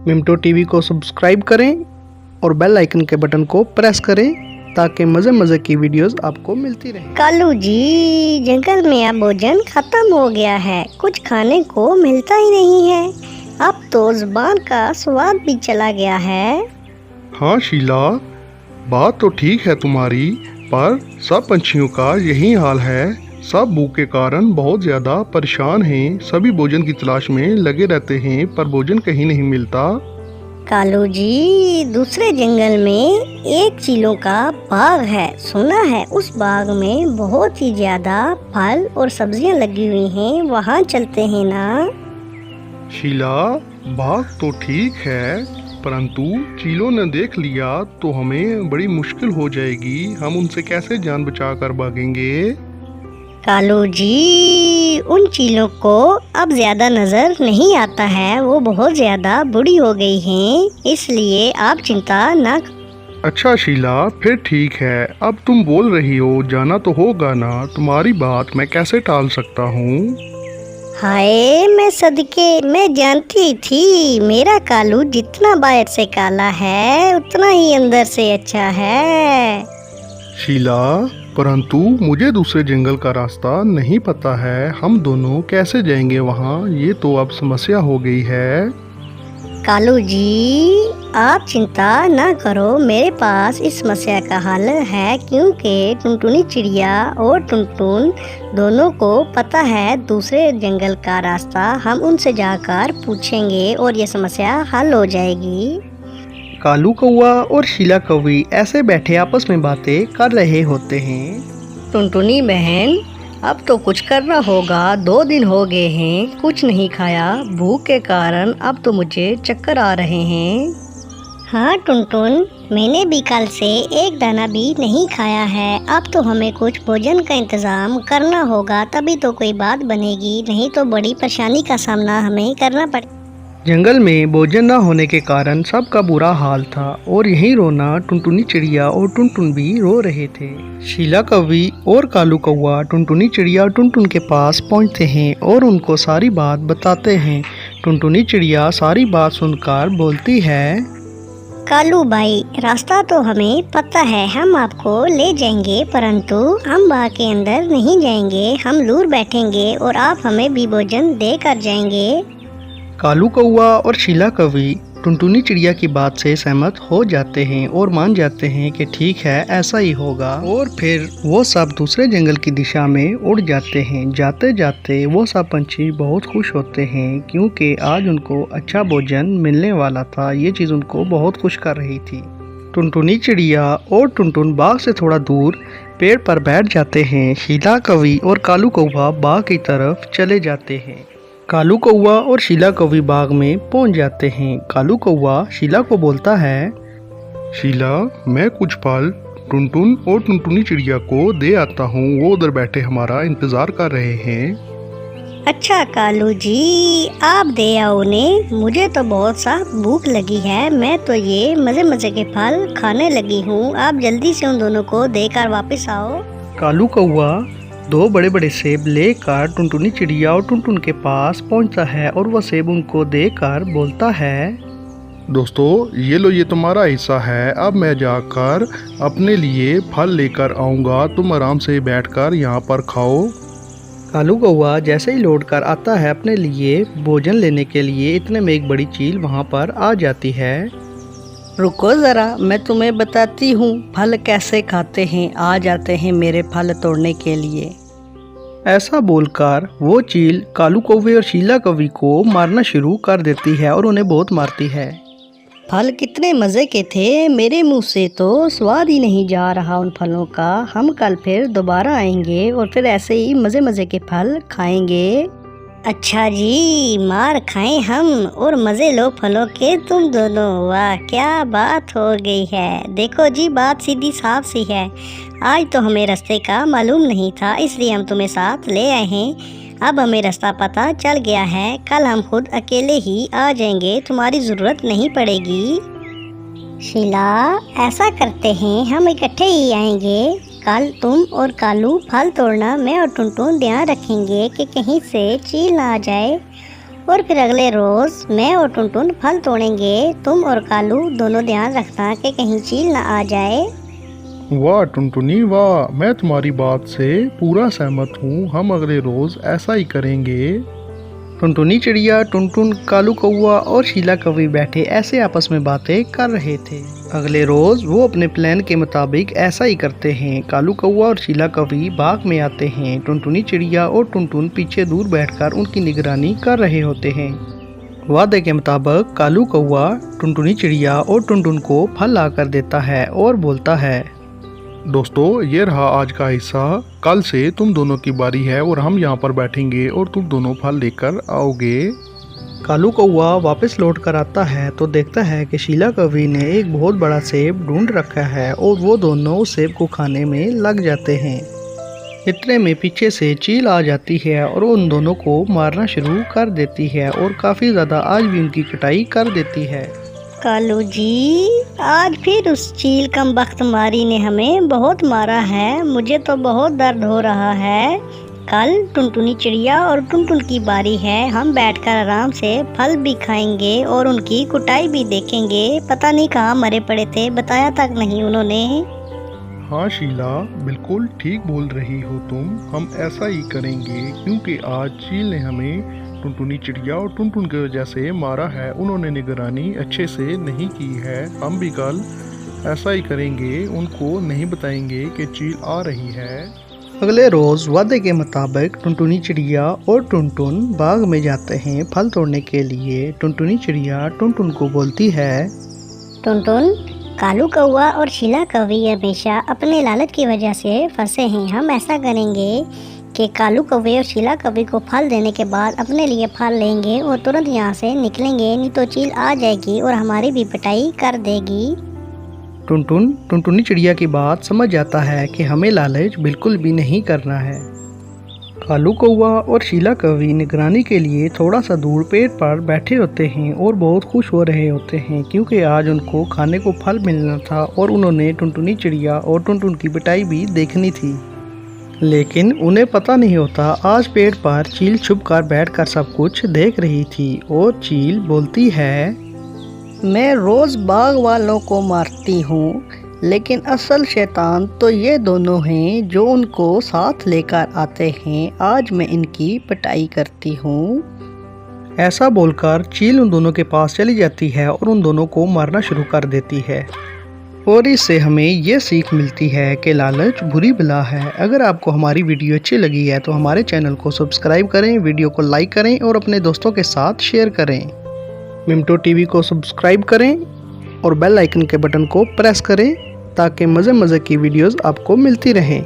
Minto TV को subscribe करें और बेल आइकन के बटन को प्रेस करें ताकि मज़े मज़े की वीडियोस आपको मिलती रहे। कालू जी, जंगल में अब भोजन खत्म हो गया है, कुछ खाने को मिलता ही नहीं है। अब तो जुबान का स्वाद भी चला गया है। हाँ शीला, बात तो ठीक है तुम्हारी, पर सब पंछियों का यही हाल है। सब भूख के कारण बहुत ज़्यादा परेशान हैं। सभी भोजन की तलाश में लगे रहते हैं पर भोजन कहीं नहीं मिलता। कालू जी, दूसरे जंगल में एक चीलों का बाग है। सुना है उस बाग में बहुत ही ज्यादा फल और सब्जियां लगी हुई हैं, वहाँ चलते हैं ना? शीला, बात तो ठीक है, परंतु चीलों ने देख लिया तो हमें बड़ी मुश्किल हो जाएगी। हम उनसे कैसे जान बचा कर भागेंगे? कालू जी, उन चीलों को अब ज्यादा नजर नहीं आता है, वो बहुत ज्यादा बुरी हो गई हैं, इसलिए आप चिंता ना। अच्छा शीला, फिर ठीक है। अब तुम बोल रही हो, जाना तो होगा ना। तुम्हारी बात मैं कैसे टाल सकता हूँ? हाय मैं सदके, मैं जानती थी मेरा कालू जितना बाहर से काला है उतना ही अंदर से अच्छा है। शीला, परंतु मुझे दूसरे जंगल का रास्ता नहीं पता है। हम दोनों कैसे जाएंगे वहाँ? ये तो अब समस्या हो गई है। कालू जी, आप चिंता ना करो, मेरे पास इस समस्या का हल है, क्योंकि टुनटुनी चिड़िया और टुनटुन दोनों को पता है दूसरे जंगल का रास्ता। हम उनसे जाकर पूछेंगे और ये समस्या हल हो जाएगी। कालू कौआ और शीला कौवी ऐसे बैठे आपस में बातें कर रहे होते हैं। टुनटुनी बहन, अब तो कुछ करना होगा, 2 दिन हो गए हैं कुछ नहीं खाया, भूख के कारण अब तो मुझे चक्कर आ रहे हैं। हाँ टुनटुन, मैंने भी कल से एक दाना भी नहीं खाया है। अब तो हमें कुछ भोजन का इंतजाम करना होगा, तभी तो कोई बात बनेगी, नहीं तो बड़ी परेशानी का सामना हमें करना पड़ेगा। जंगल में भोजन न होने के कारण सबका बुरा हाल था और यही रोना टुनटुनी चिड़िया और टुनटुन भी रो रहे थे। शीला कौवी और कालू कौवा टुनटुनी चिड़िया और टुनटुन के पास पहुंचते हैं और उनको सारी बात बताते हैं। टुनटुनी चिड़िया सारी बात सुनकर बोलती है, कालू भाई, रास्ता तो हमें पता है, हम आपको ले जाएंगे, परंतु हम बाग के अंदर नहीं जाएंगे, हम दूर बैठेंगे और आप हमें भी भोजन दे कर जाएंगे। कालू कौवा और शीला कौवी टुनटुनी चिड़िया की बात से सहमत हो जाते हैं और मान जाते हैं कि ठीक है, ऐसा ही होगा। और फिर वो सब दूसरे जंगल की दिशा में उड़ जाते हैं। जाते जाते वो सब पंछी बहुत खुश होते हैं, क्योंकि आज उनको अच्छा भोजन मिलने वाला था। ये चीज़ उनको बहुत खुश कर रही थी। टुनटुनी चिड़िया और टुनटुन बाग से थोड़ा दूर पेड़ पर बैठ जाते हैं। शीला कौवी और कालू कौवा बाग की तरफ चले जाते हैं। कालू कौवा और शीला कौवी बाग में पहुंच जाते हैं। कालू कौवा शीला को बोलता है, शीला, मैं कुछ फल टुनटुन और टुनटुनी चिड़िया को दे आता हूँ, वो उधर बैठे हमारा इंतजार कर रहे हैं। अच्छा कालू जी, आप दे आओ उन्हें, मुझे तो बहुत सा भूख लगी है, मैं तो ये मजे मजे के फल खाने लगी हूँ। आप जल्दी से उन दोनों को देकर वापस आओ। कालू कौवा 2 बड़े बड़े सेब लेकर टुनटुनी चिड़िया और टुनटुन के पास पहुंचता है और वह सेब उनको देकर बोलता है, दोस्तों ये लो, ये तुम्हारा हिस्सा है। अब मैं जाकर अपने लिए फल लेकर आऊँगा, तुम आराम से बैठकर यहाँ पर खाओ। कालू कौवा जैसे ही लौट कर आता है अपने लिए भोजन लेने के लिए, इतने में एक बड़ी चील वहाँ पर आ जाती है। रुको ज़रा, मैं तुम्हें बताती हूँ फल कैसे खाते हैं, आ जाते हैं मेरे फल तोड़ने के लिए। ऐसा बोलकर वो चील कालू कौवे और शीला कौवी को मारना शुरू कर देती है और उन्हें बहुत मारती है। फल कितने मज़े के थे, मेरे मुंह से तो स्वाद ही नहीं जा रहा उन फलों का। हम कल फिर दोबारा आएंगे और फिर ऐसे ही मज़े मज़े के फल खाएंगे। अच्छा जी, मार खाएं हम और मज़े लो फलों के तुम दोनों। वाह क्या बात हो गई है। देखो जी, बात सीधी साफ सी है। आज तो हमें रास्ते का मालूम नहीं था, इसलिए हम तुम्हें साथ ले आए हैं। अब हमें रास्ता पता चल गया है, कल हम खुद अकेले ही आ जाएंगे, तुम्हारी ज़रूरत नहीं पड़ेगी। शीला, ऐसा करते हैं, हम इकट्ठे ही आएंगे। कल तुम और कालू फल तोड़ना, मैं और टुनटुन ध्यान रखेंगे कि कहीं से चील ना आ जाए। और फिर अगले रोज़ मैं और टुनटुन फल तोड़ेंगे, तुम और कालू दोनों ध्यान रखना कि कहीं चील ना आ जाए। वाह टुनटुनी वाह, मैं तुम्हारी बात से पूरा सहमत हूँ। हम अगले रोज़ ऐसा ही करेंगे। टुनटुनी चिड़िया, टुनटुन, कालू कौवा और शीला कौवी बैठे ऐसे आपस में बातें कर रहे थे। अगले रोज वो अपने प्लान के मुताबिक ऐसा ही करते हैं। कालू कौवा और शीला कौवी बाग में आते हैं। टुनटुनी चिड़िया और टुनटुन पीछे दूर बैठकर उनकी निगरानी कर रहे होते हैं। वादे के मुताबिक कालू कौवा टुनटुनी चिड़िया और टुनटुन को फल ला कर देता है और बोलता है, दोस्तों ये रहा आज का हिस्सा। कल से तुम दोनों की बारी है और हम यहाँ पर बैठेंगे और तुम दोनों फल लेकर आओगे। कालू कौवा वापस लौट कर आता है तो देखता है कि शीला कौवी ने एक बहुत बड़ा सेब ढूंढ रखा है और वो दोनों उस सेब को खाने में लग जाते हैं। इतने में पीछे से चील आ जाती है और उन दोनों को मारना शुरू कर देती है और काफ़ी ज़्यादा आज भी उनकी कटाई कर देती है। कालू जी, आज फिर उस चील कमबख्त मारी ने हमें बहुत मारा है। मुझे तो बहुत दर्द हो रहा है। कल टुनटुनी चिड़िया और टुनटुन की बारी है, हम बैठकर आराम से फल भी खाएंगे और उनकी कुटाई भी देखेंगे। पता नहीं कहाँ मरे पड़े थे, बताया तक नहीं उन्होंने। हाँ शीला, बिल्कुल ठीक बोल रही हो तुम। हम ऐसा ही करेंगे क्योंकि आज चील ने हमें टुनटुनी चिड़िया और टुनटुन की वजह से मारा है। उन्होंने निगरानी अच्छे से नहीं की है। हम भी कल ऐसा ही करेंगे, उनको नहीं बताएंगे कि चील आ रही है। अगले रोज वादे के मुताबिक टुनटुनी चिड़िया और टुनटुन बाग में जाते हैं फल तोड़ने के लिए। टुनटुनी चिड़िया टुनटुन को बोलती है, टुनटुन, कालू कौवा और शीला कौवी हमेशा अपने लालच की वजह से फंसे हैं। हम ऐसा करेंगे कि कालू कौवे और शीला कौवी को फल देने के बाद अपने लिए फल लेंगे और तुरंत यहाँ से निकलेंगे, नहीं तो चील आ जाएगी और हमारी भी पिटाई कर देगी। टुनटुन टुनटुनी चिड़िया की बात समझ जाता है कि हमें लालच बिल्कुल भी नहीं करना है। कालू कौवा और शीला कौवी निगरानी के लिए थोड़ा सा दूर पेड़ पर बैठे होते हैं और बहुत खुश हो रहे होते हैं क्योंकि आज उनको खाने को फल मिलना था और उन्होंने टुनटुनी चिड़िया और टुनटुन की पिटाई भी देखनी थी। लेकिन उन्हें पता नहीं होता आज पेड़ पर चील छुपकर बैठकर सब कुछ देख रही थी और चील बोलती है, मैं रोज़ बाग वालों को मारती हूँ, लेकिन असल शैतान तो ये दोनों हैं जो उनको साथ लेकर आते हैं। आज मैं इनकी पिटाई करती हूँ। ऐसा बोलकर चील उन दोनों के पास चली जाती है और उन दोनों को मारना शुरू कर देती है। और इससे हमें ये सीख मिलती है कि लालच बुरी बला है। अगर आपको हमारी वीडियो अच्छी लगी है तो हमारे चैनल को सब्सक्राइब करें, वीडियो को लाइक करें और अपने दोस्तों के साथ शेयर करें। मिमटो टीवी को सब्सक्राइब करें और बेल आइकन के बटन को प्रेस करें ताकि मज़े मज़े की वीडियोस आपको मिलती रहें।